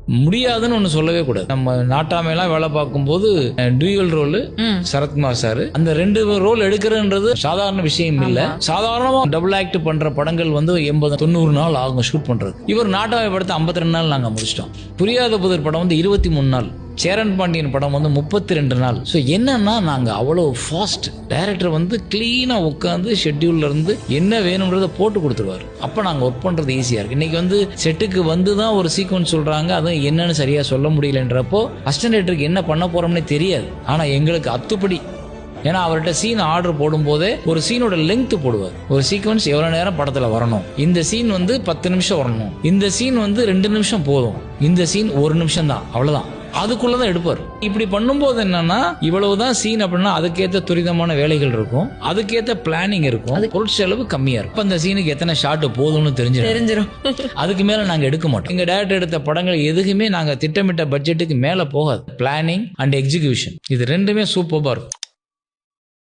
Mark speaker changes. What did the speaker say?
Speaker 1: முடியாதுன்னு ஒண்ணு சொல்லவே கூடாது. நம்ம நாட்டாமையெல்லாம் வேலை பார்க்கும்போது டூயல் ரோல் சரத்குமார் சார் அந்த 2 ரோல் எடுக்கிறன்றது சாதாரண விஷயம் இல்ல. சாதாரணமா டபுள் ஆக்ட் பண்ற படங்கள் வந்து 80-90 நாள் ஆகும் ஷூட் பண்றது. இவர் நாட்டாமை படத்தை 52 நாள் நாங்க முடிச்சிட்டோம். புரியாத புதிர் படம் வந்து 23 நாள், சேரன் பாண்டியன் படம் வந்து 32 நாள். ஸோ என்னன்னா நாங்க அவ்வளோ ஃபாஸ்ட். டைரக்டர் வந்து கிளீனா உட்காந்து ஷெட்யூல்ல இருந்து என்ன வேணும்ன்றத போட்டு கொடுத்துருவாரு. அப்ப நாங்க ஒர்க் பண்றது ஈஸியா இருக்கு. இன்னைக்கு வந்து செட்டுக்கு வந்து தான் ஒரு சீக்வன்ஸ் சொல்றாங்க, அதுவும் என்னன்னு சரியா சொல்ல முடியலன்றப்போ அசிஸ்டன்ட் டைரக்டருக்கு என்ன பண்ண போறோம்னே தெரியாது. ஆனா எங்களுக்கு அத்துப்படி. ஏன்னா அவர்கிட்ட சீன் ஆர்டர் போடும் போதே ஒரு சீனோட லெங்த் போடுவார். ஒரு சீக்வன்ஸ் எவ்வளவு நேரம் படத்துல வரணும், இந்த சீன் வந்து 10 நிமிஷம் வரணும், இந்த சீன் வந்து 2 நிமிஷம் போதும், இந்த சீன் 1 நிமிஷம் தான், அவ்வளவுதான், அதுக்குள்ளதான் எடுப்பார். இப்படி பண்ணும்போது என்னன்னா இவ்வளவுதான் சீன் அப்படின்னா அதுக்கேற்ற துரிதமான வேலைகள் இருக்கும், அதுக்கேற்ற பிளானிங் இருக்கும், பொருட்செலவு கம்மியா இருக்கும். அந்த சீனுக்கு எத்தனை ஷாட் போதும்னு தெரிஞ்சிடும். அதுக்கு மேல நாங்க எடுக்க மாட்டோம். எங்க டைரக்டர் எடுத்த படங்கள் எதுக்குமே நாங்க திட்டமிட்ட பட்ஜெட்டுக்கு மேல போகாது. பிளானிங் அண்ட் எக்ஸிகியூஷன் இது ரெண்டுமே சூப்பரா இருக்கும்.